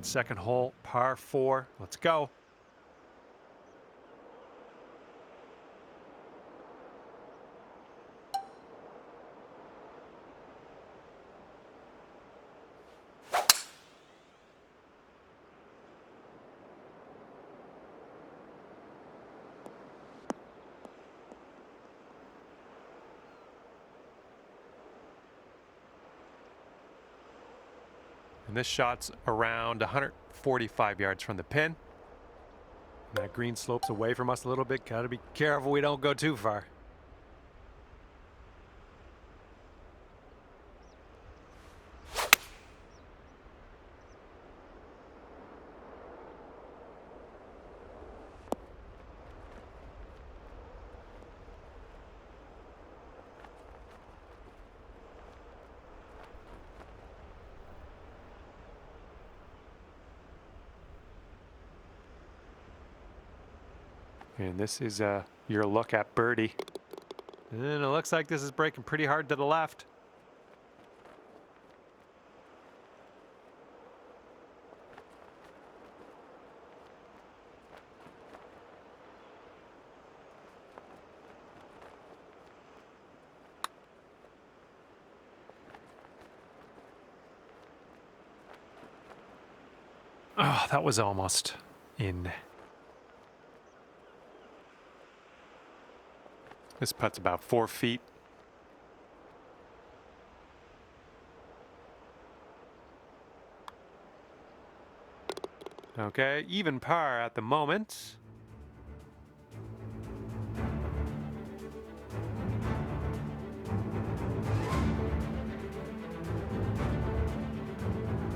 second hole, par 4. Let's go. And this shot's around 145 yards from the pin. And that green slopes away from us a little bit. Got to be careful we don't go too far. And this is your look at birdie. And it looks like this is breaking pretty hard to the left. Oh, that was almost in. This putt's about 4 feet. Okay, even par at the moment.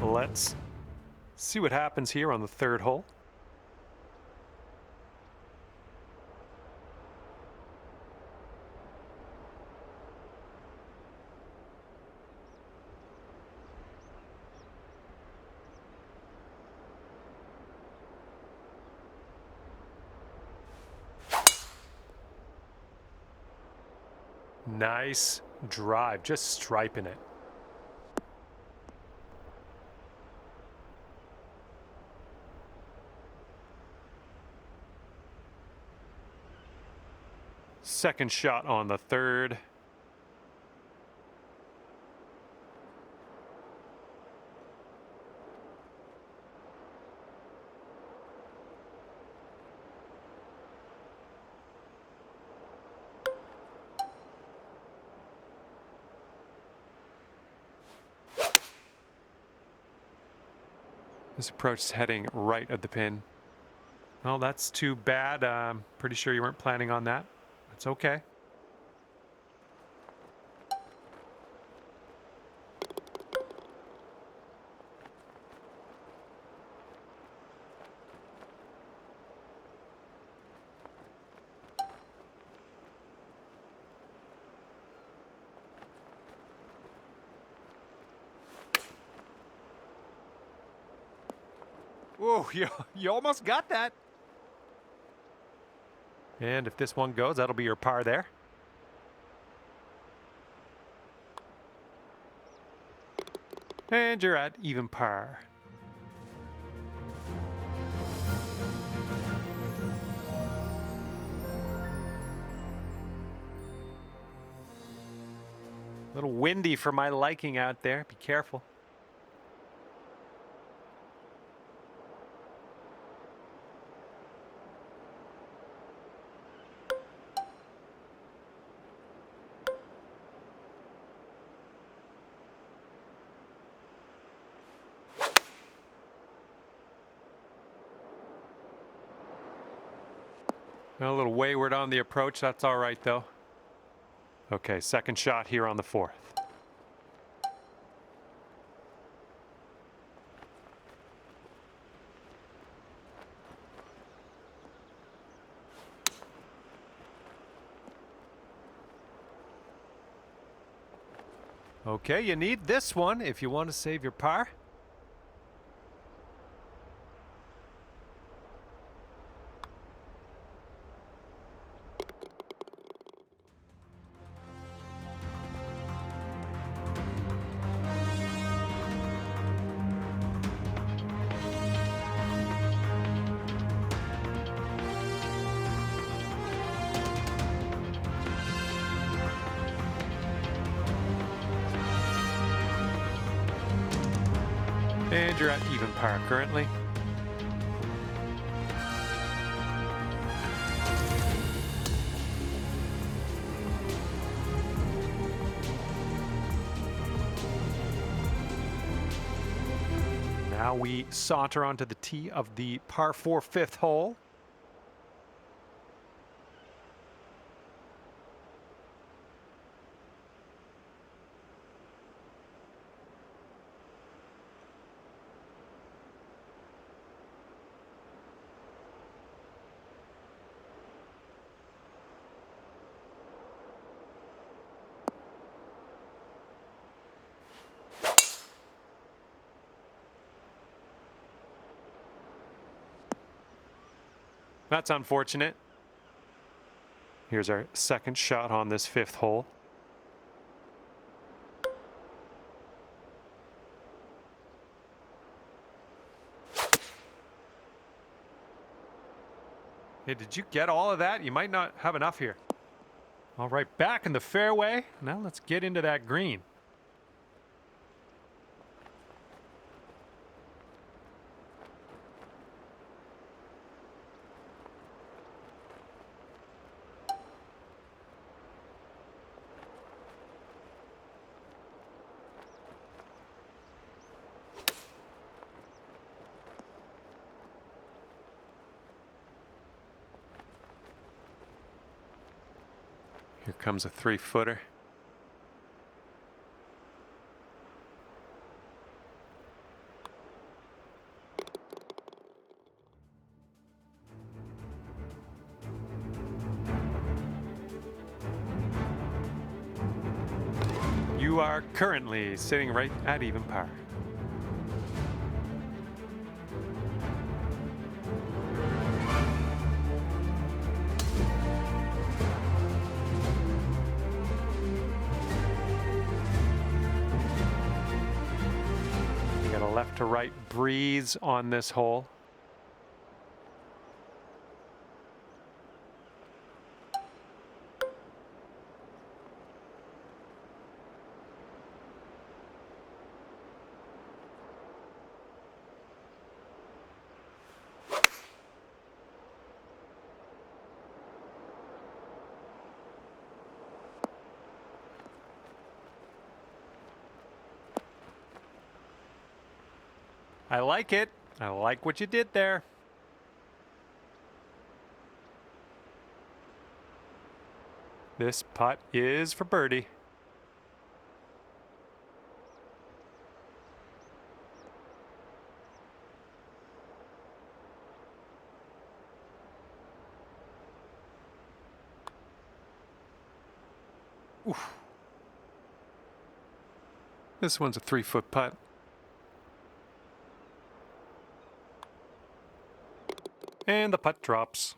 Let's see what happens here on the third hole. Nice drive, just striping it. Second shot on the third. This approach is heading right at the pin. Well, that's too bad. I'm pretty sure you weren't planning on that. That's okay. Whoa, you almost got that. And if this one goes, that'll be your par there. And you're at even par. A little windy for my liking out there. Be careful. A little wayward on the approach. That's all right, though. Okay, second shot here on the fourth. Okay, you need this one if you want to save your par. And you're at even par currently. Now we saunter onto the tee of the par 4 fifth hole. That's unfortunate. Here's our second shot on this fifth hole. Hey, did you get all of that? You might not have enough here. All right, back in the fairway. Now let's get into that green. Here comes a 3-footer. You are currently sitting right at even par. You got a left to right breeze on this hole. I like it. I like what you did there. This putt is for birdie. Oof. This one's a 3-foot putt. And the putt drops.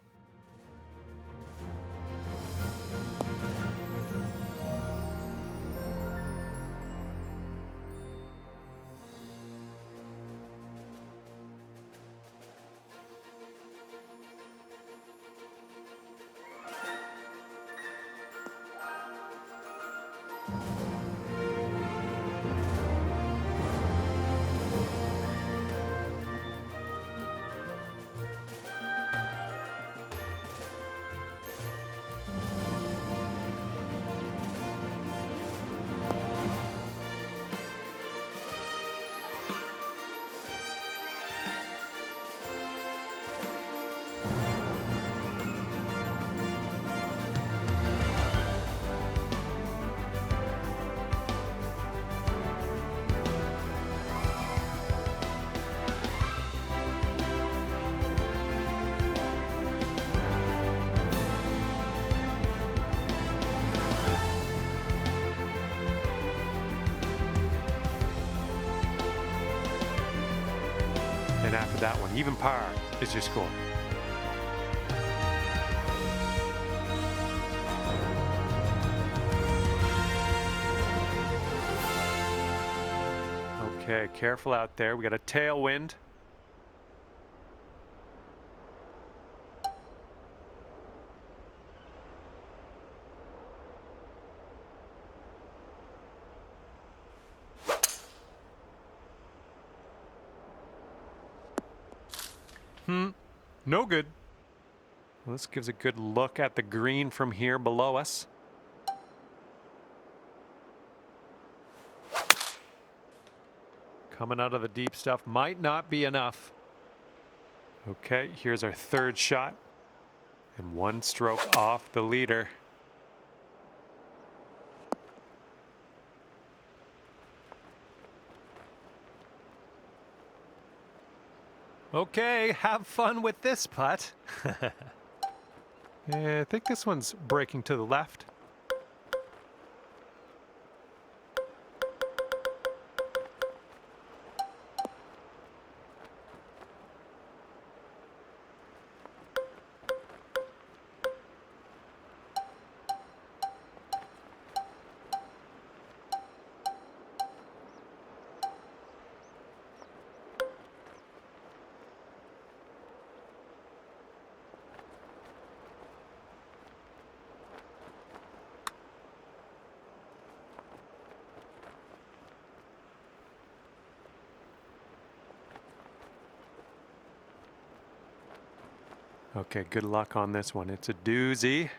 And after that one, even par is your score. Okay, careful out there. We got a tailwind. No good. Well, this gives a good look at the green from here below us. Coming out of the deep stuff might not be enough. Okay, here's our third shot. And one stroke off the leader. Okay, have fun with this putt. Yeah, I think this one's breaking to the left. Okay, good luck on this one. It's a doozy.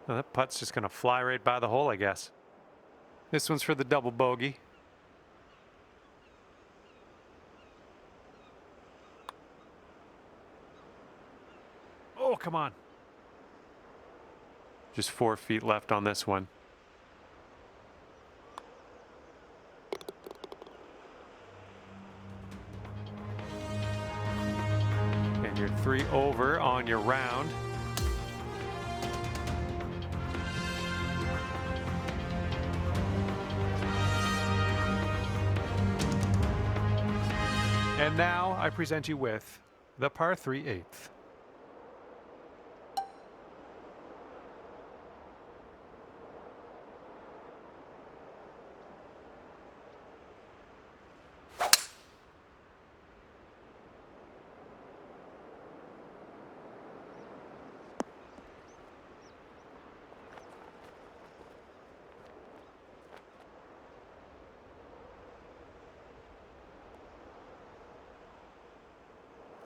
Well, that putt's just going to fly right by the hole, I guess. This one's for the double bogey. Oh, come on. Just 4 feet left on this one. And you're 3 over on your round. And now I present you with the par 3 8th.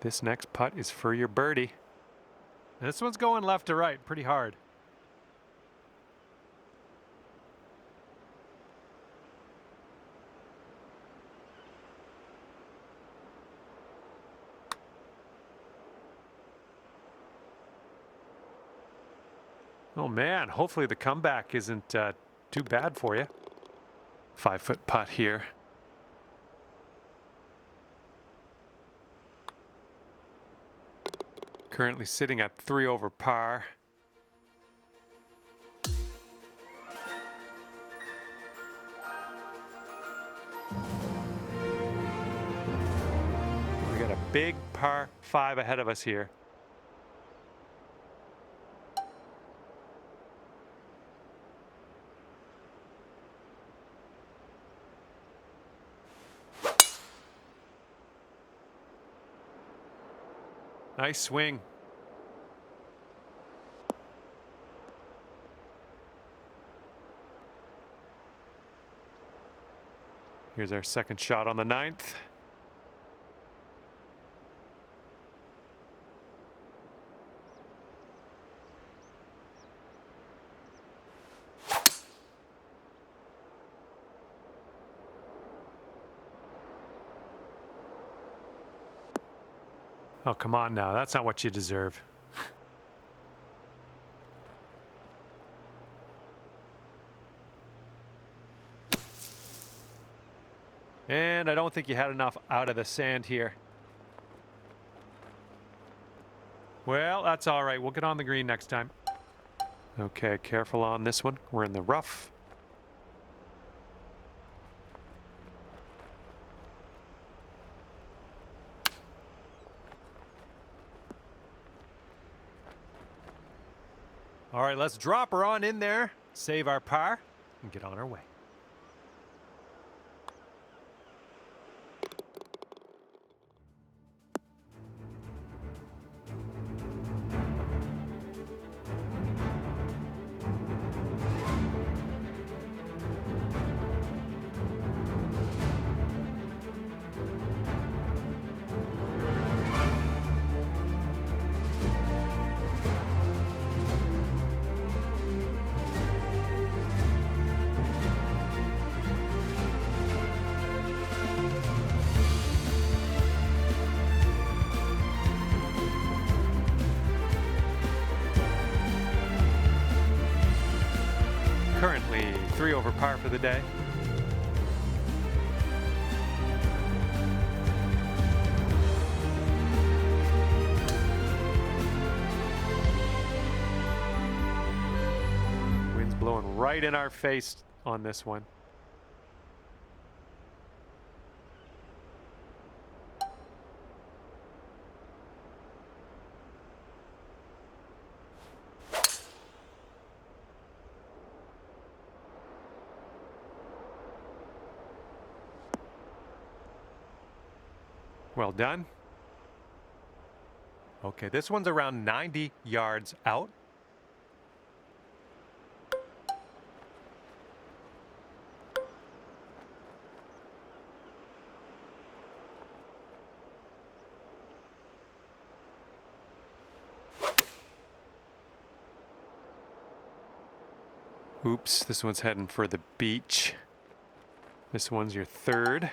This next putt is for your birdie. This one's going left to right pretty hard. Oh man, hopefully the comeback isn't too bad for you. 5-foot putt here. Currently sitting at 3 over par. We got a big par 5 ahead of us here. Nice swing. Here's our second shot on the 9th. Oh, come on now. That's not what you deserve. And I don't think you had enough out of the sand here. Well, that's all right. We'll get on the green next time. Okay, careful on this one. We're in the rough. All right, let's drop her on in there, save our par, and get on our way. over par for the day. Wind's blowing right in our face on this one. Well done. Okay, this one's around 90 yards out. Oops, this one's heading for the beach. This one's your third.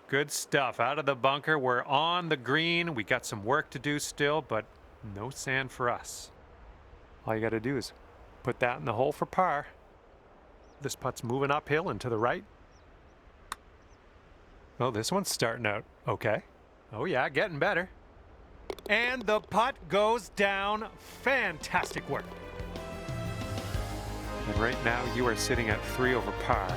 Good stuff. Out of the bunker. We're on the green. We got some work to do still, but no sand for us. All you got to do is put that in the hole for par. This putt's moving uphill and to the right. Oh, this one's starting out okay. Oh yeah, getting better. And the putt goes down. Fantastic work. And right now you are sitting at 3 over par.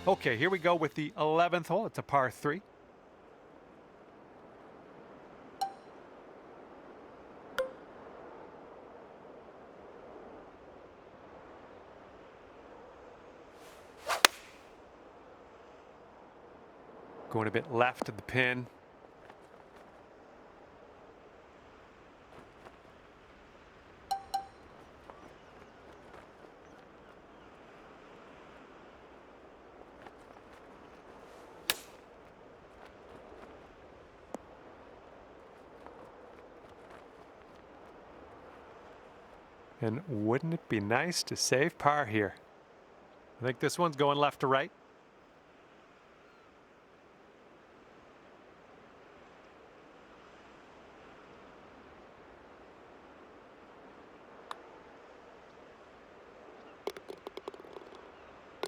Okay, here we go with the 11th hole. It's a par 3. Going a bit left of the pin. And wouldn't it be nice to save par here? I think this one's going left to right.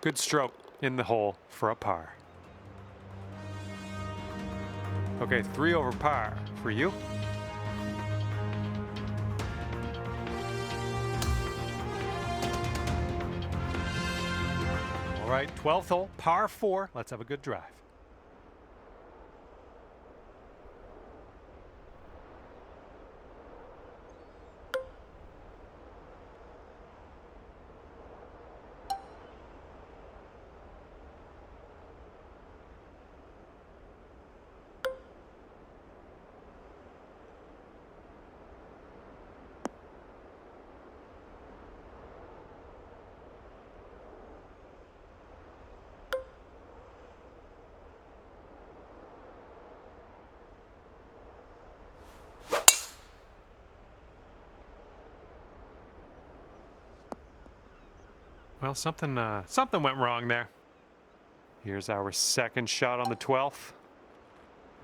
Good stroke in the hole for a par. Okay, 3 over par for you. All right, 12th hole, par 4. Let's have a good drive. Well, something went wrong there. Here's our second shot on the 12th.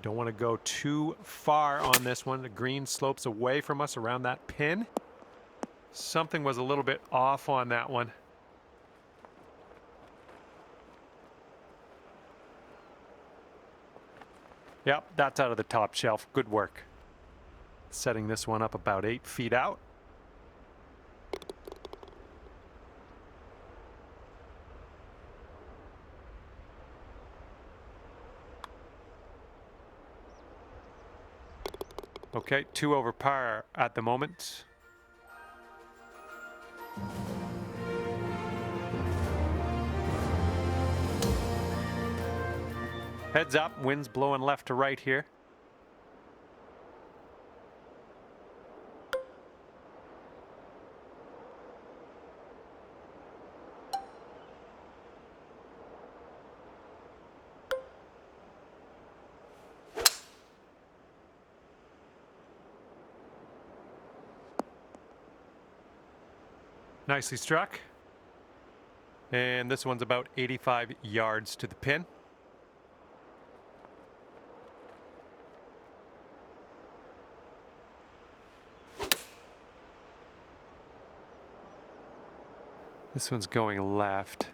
Don't want to go too far on this one. The green slopes away from us around that pin. Something was a little bit off on that one. Yep, that's out of the top shelf. Good work. Setting this one up about 8 feet out. Okay, 2 over par at the moment. Heads up, wind's blowing left to right here. Nicely struck. And this one's about 85 yards to the pin. This one's going left.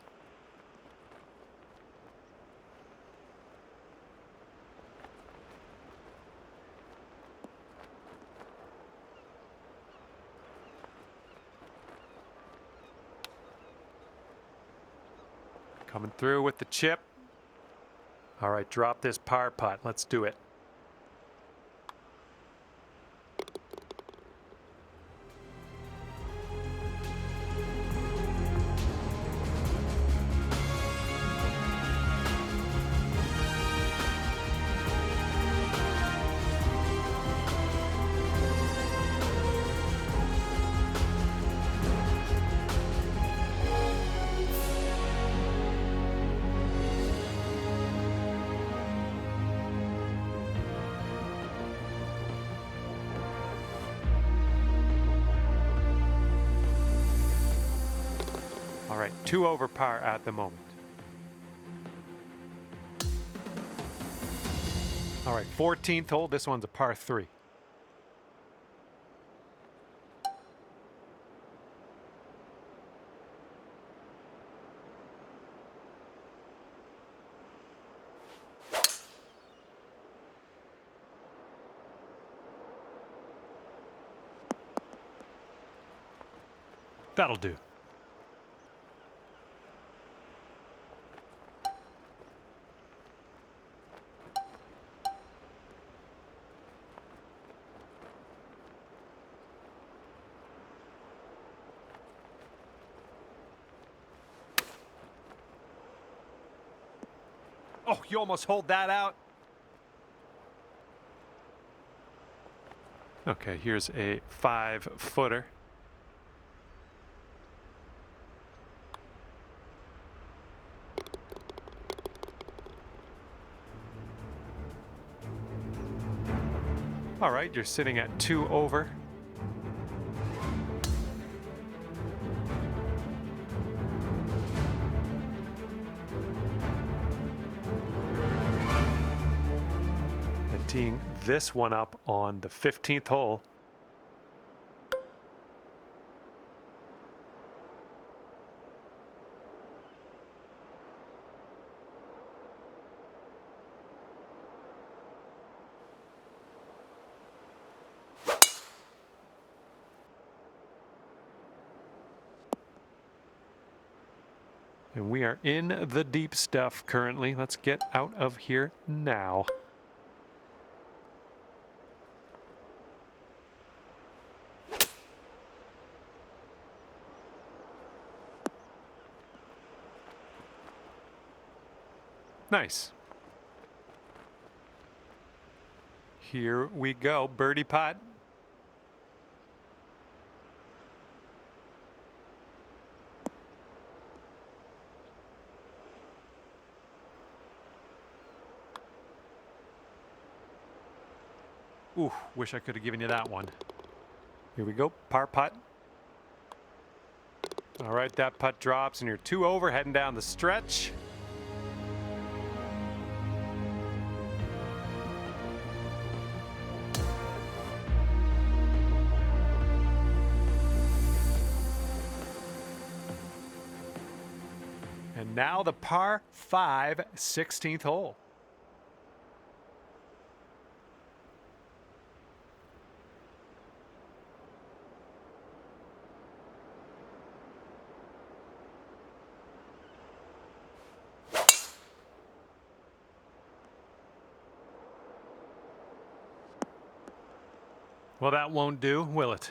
Coming through with the chip. All right, drop this par putt. Let's do it. All right, 2 over par at the moment. All right, 14th hole. This one's a par 3. That'll do. Oh, you almost hold that out. Okay, here's a 5-footer. All right, you're sitting at 2 over. And teeing this one up on the 15th hole. And we are in the deep stuff currently. Let's get out of here now. Nice. Here we go, birdie putt. Ooh, wish I could have given you that one. Here we go, par putt. All right, that putt drops and you're 2 over, heading down the stretch. And now the par 5 16th hole. Well, that won't do, will it?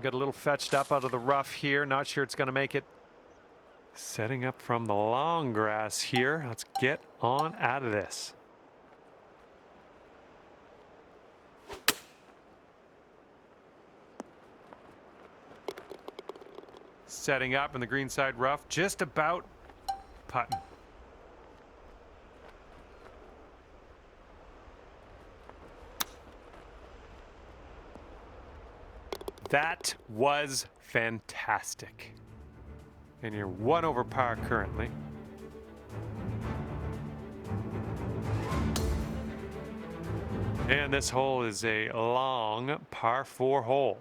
Got a little fetched up out of the rough here. Not sure it's going to make it. Setting up from the long grass here. Let's get on out of this. Setting up in the greenside rough, just about putting. That was fantastic. And you're 1 over par currently. And this hole is a long par 4 hole.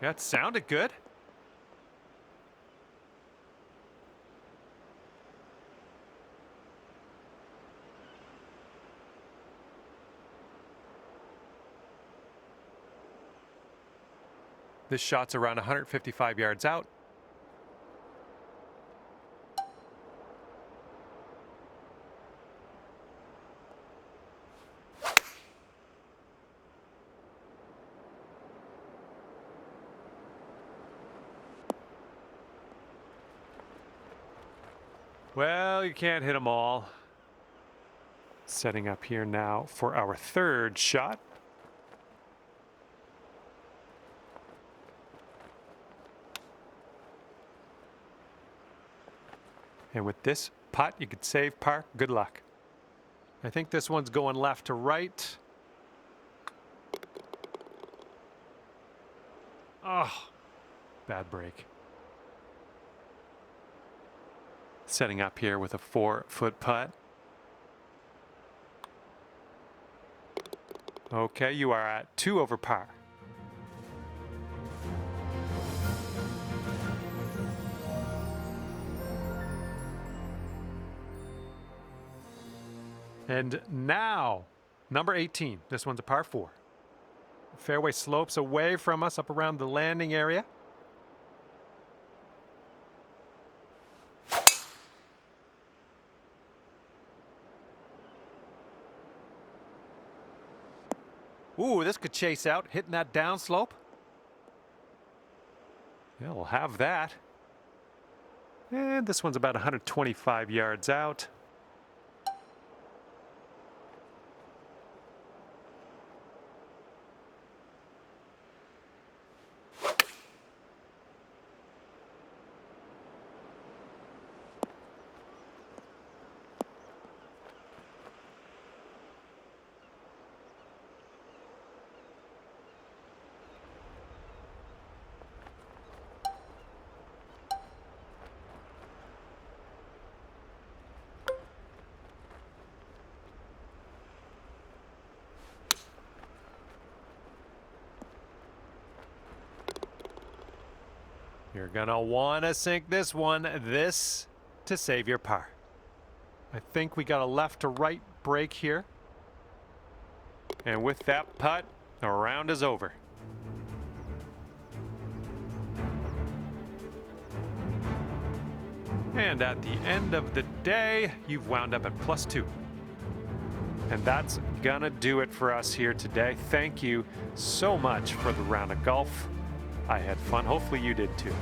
Yeah, it sounded good. This shot's around 155 yards out. Well, you can't hit them all. Setting up here now for our 3rd shot. And with this putt, you could save par. Good luck. I think this one's going left to right. Oh, bad break. Setting up here with a 4-foot putt. Okay, you are at 2 over par. And now, number 18. This one's a par 4. Fairway slopes away from us up around the landing area. Ooh, this could chase out, hitting that downslope. Yeah, we'll have that. And this one's about 125 yards out. You're gonna want to sink this one, to save your par. I think we got a left to right break here. And with that putt, the round is over. And at the end of the day, you've wound up at +2. And that's gonna do it for us here today. Thank you so much for the round of golf. I had fun. Hopefully you did too.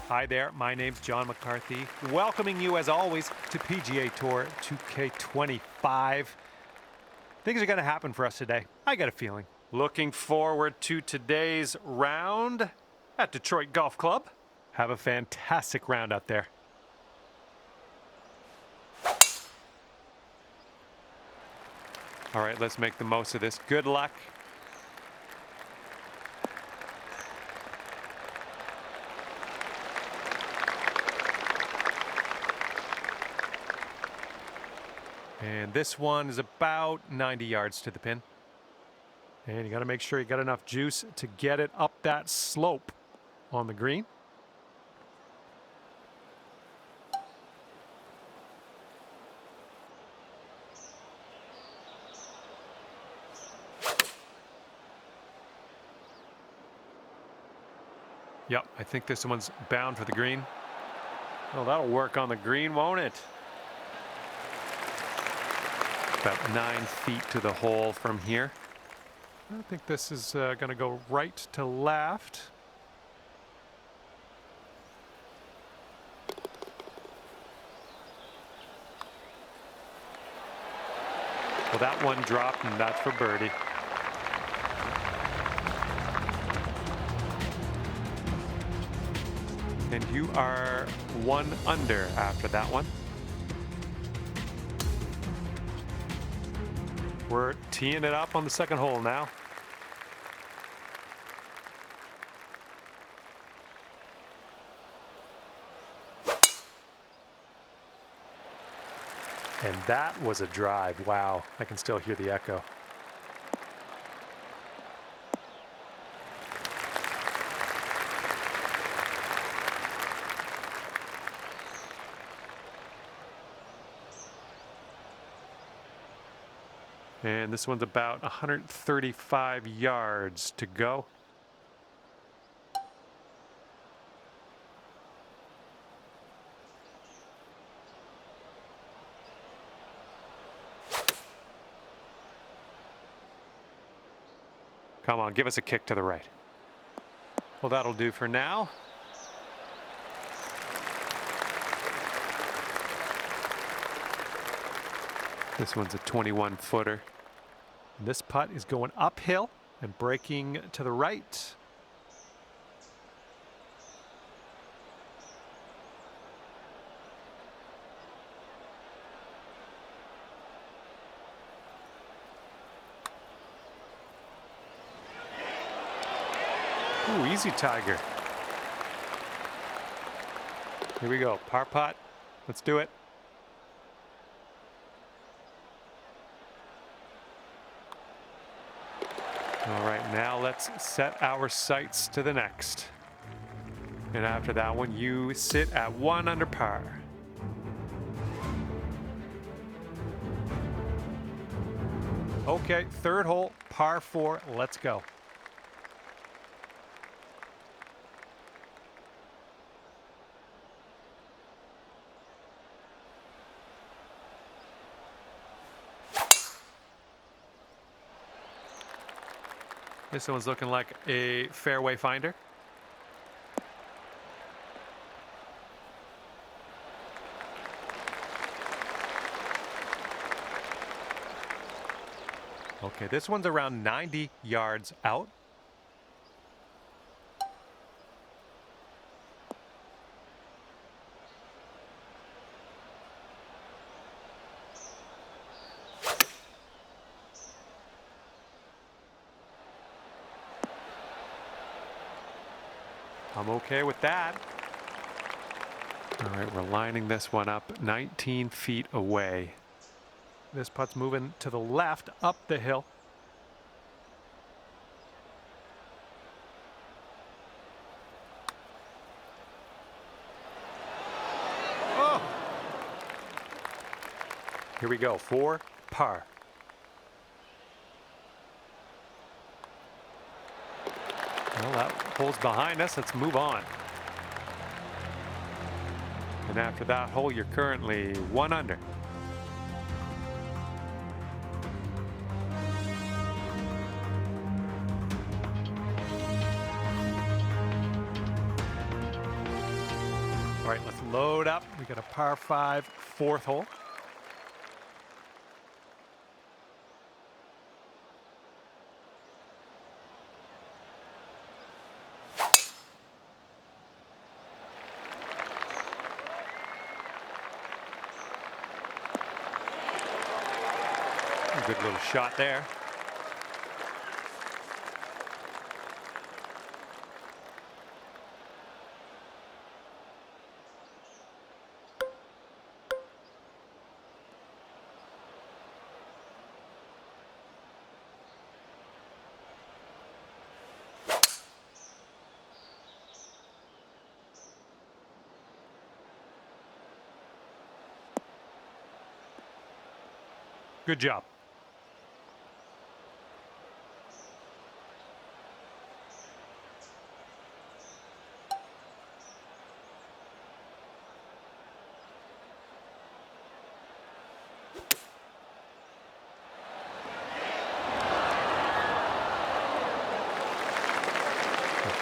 Hi there, my name's John McCarthy, welcoming you as always to PGA Tour 2K25. Things are going to happen for us today, I got a feeling. Looking forward to today's round at Detroit Golf Club. Have a fantastic round out there. All right, let's make the most of this. Good luck. And this one is about 90 yards to the pin. And you got to make sure you got enough juice to get it up that slope on the green. Yep, I think this one's bound for the green. Oh, that'll work on the green, won't it? About 9 feet to the hole from here. I think this is going to go right to left. Well, that one dropped, and that's for birdie. And you are 1 under after that one. We're teeing it up on the second hole now. And that was a drive. Wow, I can still hear the echo. And this one's about 135 yards to go. Come on, give us a kick to the right. Well, that'll do for now. This one's a 21-footer. This putt is going uphill and breaking to the right. Ooh, easy, Tiger. Here we go, par putt. Let's do it. All right, now let's set our sights to the next. And after that one, you sit at 1 under par. Okay, third hole, par 4, let's go. This one's looking like a fairway finder. Okay, this one's around 90 yards out. I'm okay with that. All right, we're lining this one up 19 feet away. This putt's moving to the left up the hill. Oh! Here we go, 4 par. Well, that hole's behind us. Let's move on. And after that hole, you're currently 1 under. Load up. We got a par 5, fourth hole. Good little shot there. Good job.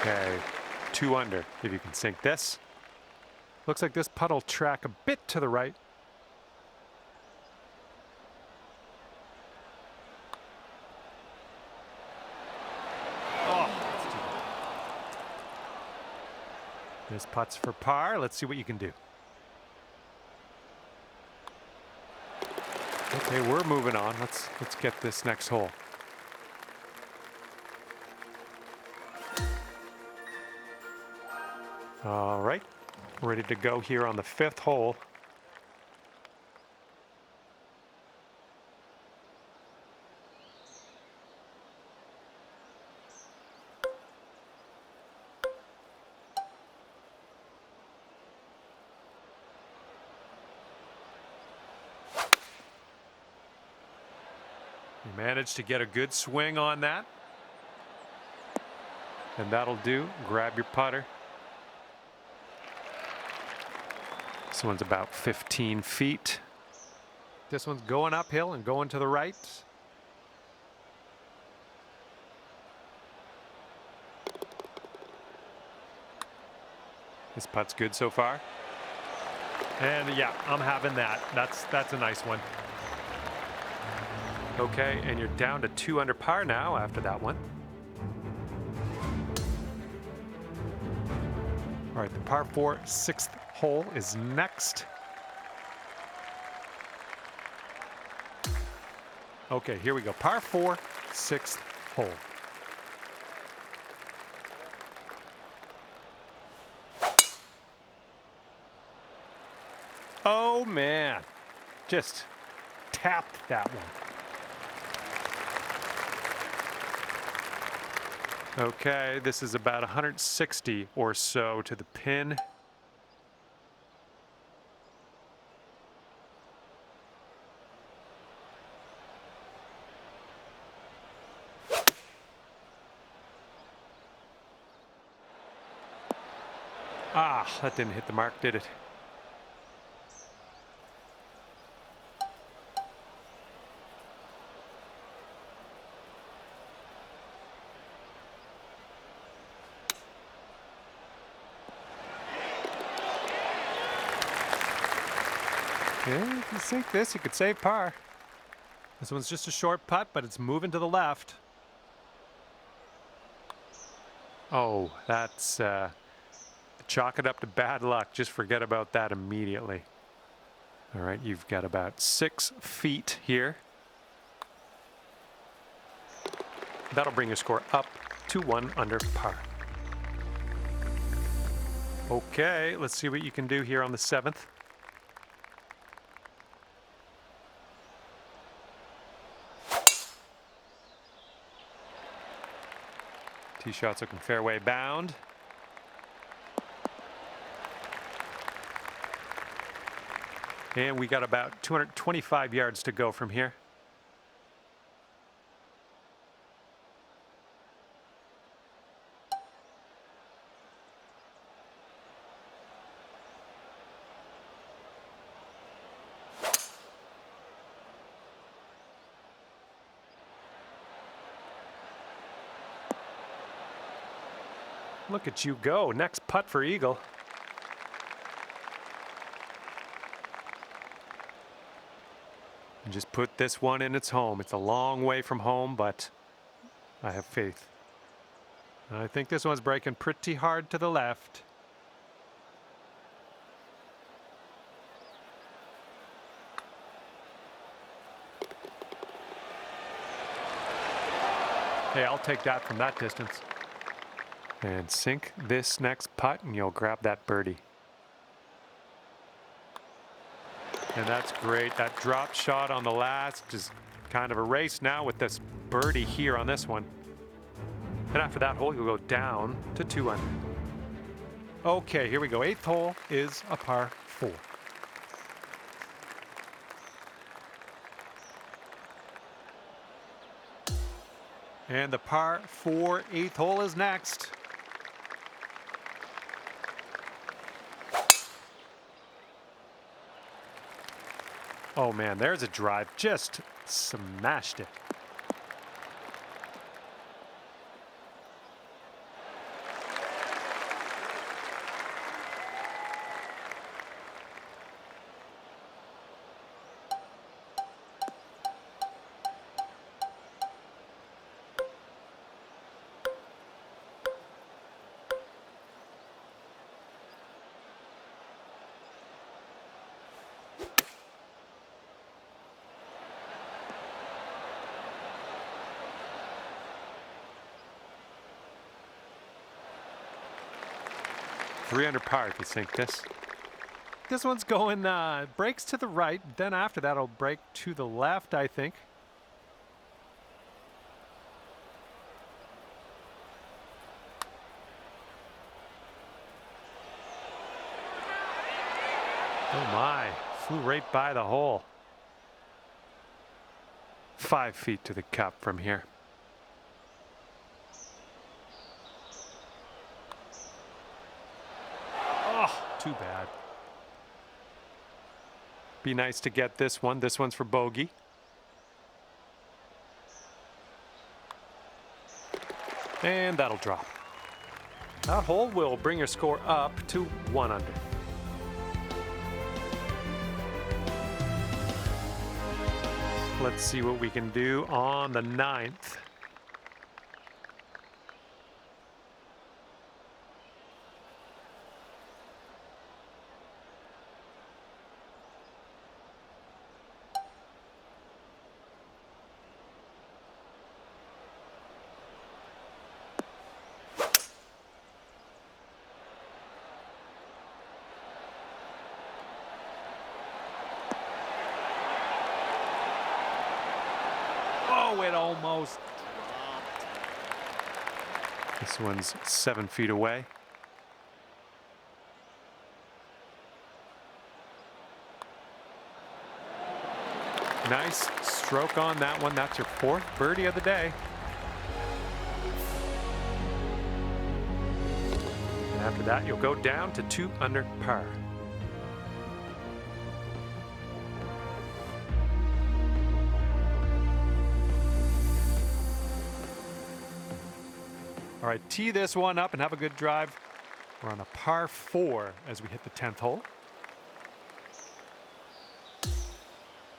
Okay, 2 under. If you can sink this. Looks like this putt will track a bit to the right. Oh, that's too bad. This putt's for par. Let's see what you can do. Okay, we're moving on. Let's get this next hole. All right, ready to go here on the 5th hole. You managed to get a good swing on that. And that'll do. Grab your putter. This one's about 15 feet. This one's going uphill and going to the right. This putt's good so far. And yeah, I'm having that. That's a nice one. Okay, and you're down to 2 under par now after that one. All right, the par 4, 6th hole is next. Okay, here we go. Par 4, 6th hole. Oh man, just tapped that one. Okay, this is about 160 or so to the pin. Ah, that didn't hit the mark, did it? Yeah, if you sink this, you could save par. This one's just a short putt, but it's moving to the left. Oh, that's chalk it up to bad luck. Just forget about that immediately. All right, you've got about 6 feet here. That'll bring your score up to 1 under par. Okay, let's see what you can do here on the 7th. Tee shot's looking fairway bound. And we got about 225 yards to go from here. Look at you go. Next putt for eagle. And just put this one in its home. It's a long way from home, but I have faith. I think this one's breaking pretty hard to the left. Hey, I'll take that from that distance. And sink this next putt and you'll grab that birdie. And that's great. That drop shot on the last is kind of a race now with this birdie here on this one. And after that hole, you'll go down to 2 under. Okay, here we go. 8th hole is a par 4. And the par 4 8th hole is next. Oh man, there's a drive. Just smashed it. Three under par if you sink this. This one's going breaks to the right. Then after that, it'll break to the left, I think. Oh my, flew right by the hole. 5 feet to the cup from here. Too bad. Be nice to get this one. This one's for bogey. And that'll drop. That hole will bring your score up to 1 under. Let's see what we can do on the 9th. Oh, it almost dropped. This one's 7 feet away. Nice stroke on that one. That's your 4th birdie of the day. And after that, you'll go down to 2 under par. All right, tee this one up and have a good drive. We're on a par 4 as we hit the 10th hole.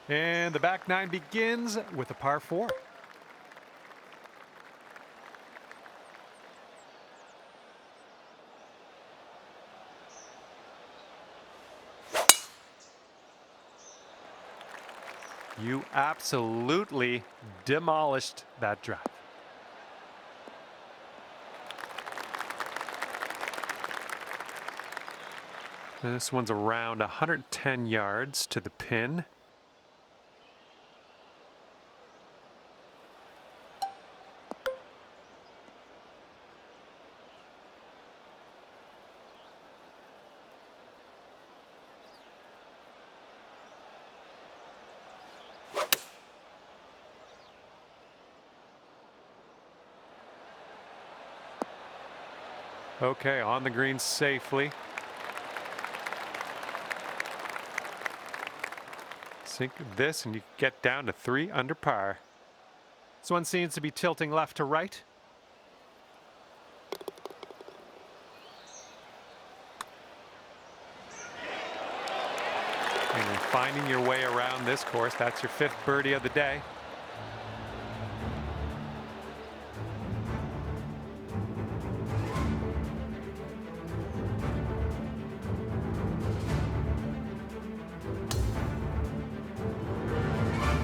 And the back 9 begins with a par 4. You absolutely demolished that drive. This one's around 110 yards to the pin. Okay, on the green safely. Sink this and you get down to 3 under par. This one seems to be tilting left to right. And you're finding your way around this course. That's your 5th birdie of the day.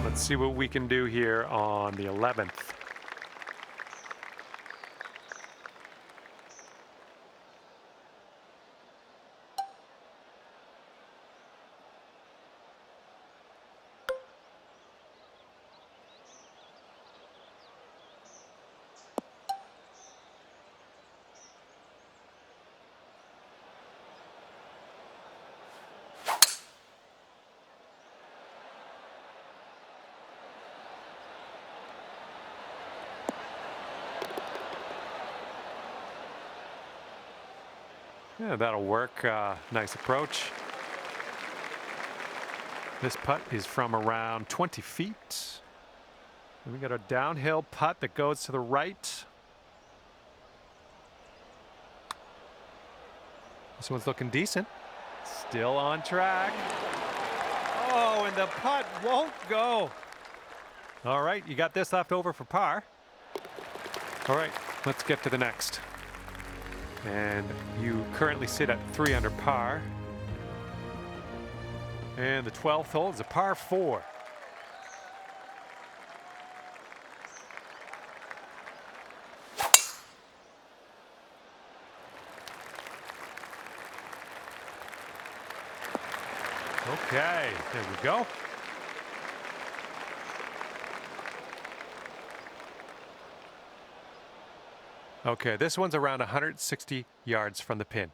Let's see what we can do here on the 11th. Yeah, that'll work. Nice approach. This putt is from around 20 feet. And we got a downhill putt that goes to the right. This one's looking decent. Still on track. Oh, and the putt won't go. All right, you got this left over for par. All right, let's get to the next. And you currently sit at 3 under par. And the 12th hole is a par 4. Okay, there we go. Okay, this one's around 160 yards from the pin.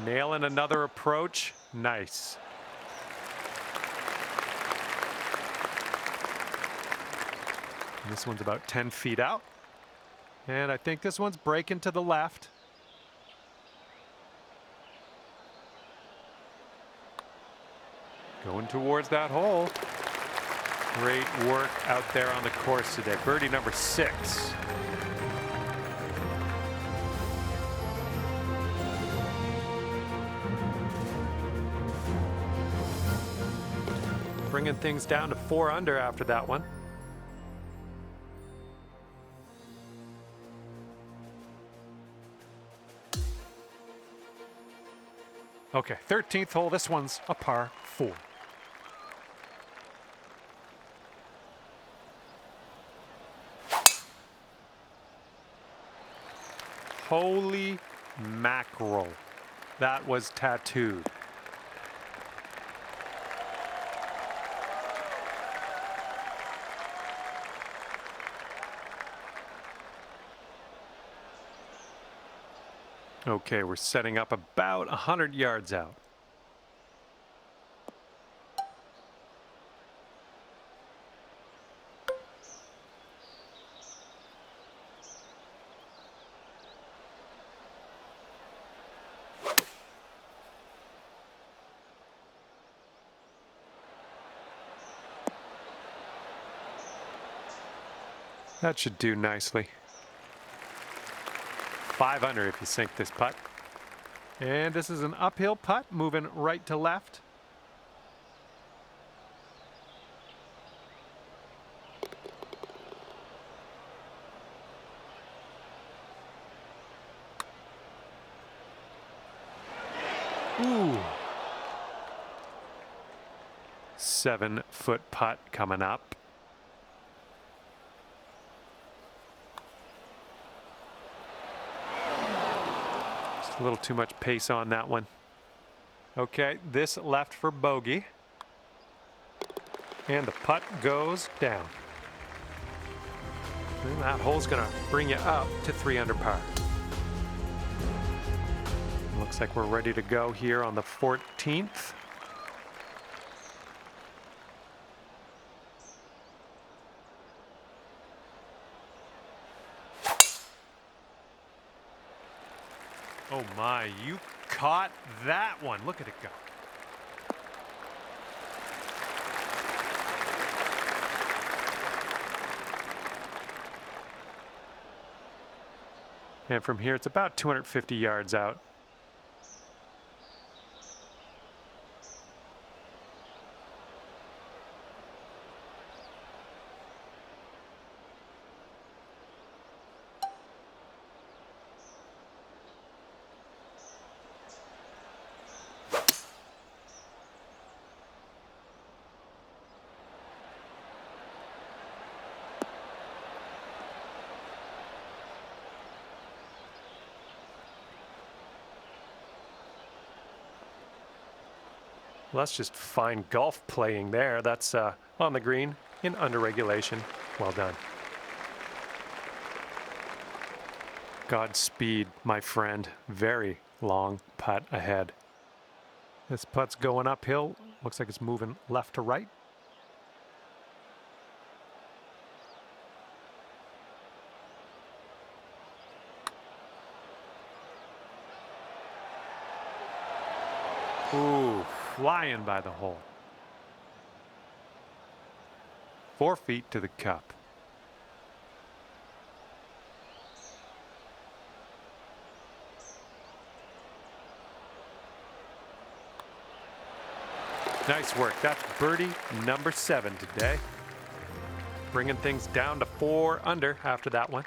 Nailing another approach. Nice. And this one's about 10 feet out. And I think this one's breaking to the left. Going towards that hole. Great work out there on the course today. Birdie number 6. Bringing things down to 4 under after that one. Okay, 13th hole. This one's a par 4. Holy mackerel. That was tattooed. Okay, we're setting up about 100 yards out. That should do nicely. 5 under if you sink this putt. And this is an uphill putt, moving right to left. Ooh. 7-foot putt coming up. A little too much pace on that one. Okay, this left for bogey. And the putt goes down. And that hole's gonna bring you up to 3 under par. Looks like we're ready to go here on the 14th. Oh my, you caught that one. Look at it go. And from here, it's about 250 yards out. Well, that's just fine golf playing there. That's on the green in under regulation. Well done. Godspeed, my friend. Very long putt ahead. This putt's going uphill. Looks like it's moving left to right. Ooh, flying by the hole. 4 feet to the cup. Nice work. That's birdie number 7 today. Bringing things down to 4 under after that one.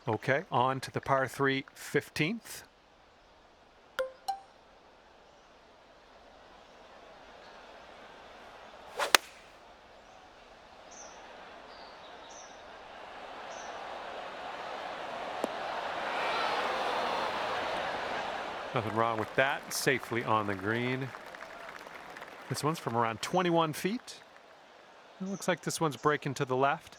Okay, on to the par 3 15th. Nothing wrong with that. Safely on the green. This one's from around 21 feet. It looks like this one's breaking to the left.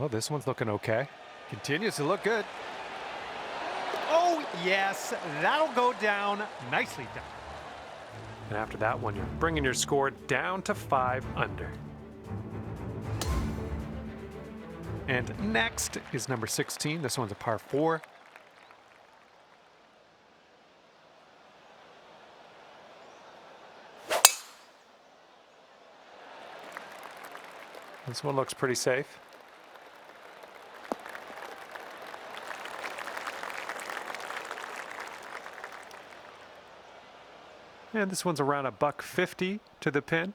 Oh, this one's looking okay. Continues to look good. Oh, yes, that'll go down. Nicely done. And after that one, you're bringing your score down to 5 under. And next is number 16. This one's a par 4. This one looks pretty safe. And this one's around $150 to the pin.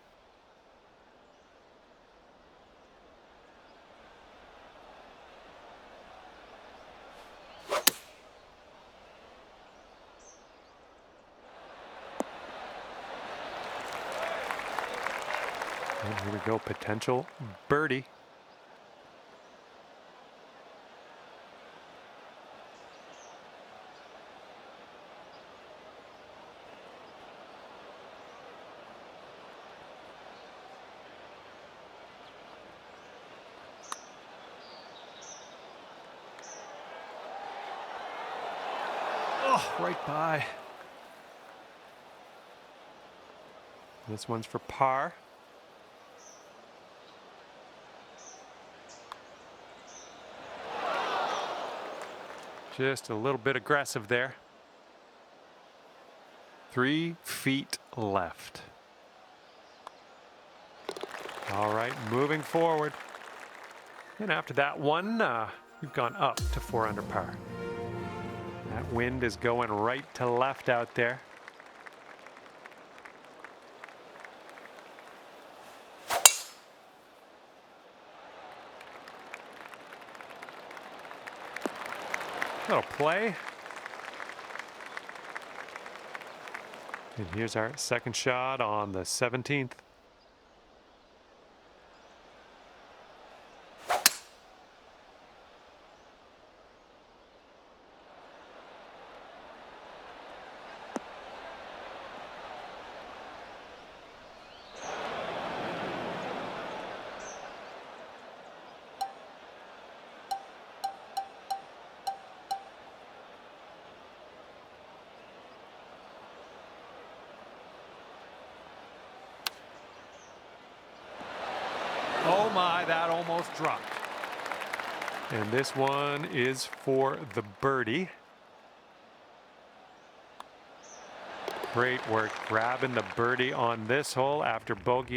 And here we go, potential birdie. Oh, right by. This one's for par. Just a little bit aggressive there. 3 feet left. All right, moving forward. And after that one, we've gone up to 4 under par. That wind is going right to left out there. Little play. And here's our second shot on the 17th. Oh my, that almost dropped. And this one is for the birdie. Great work grabbing the birdie on this hole after bogey.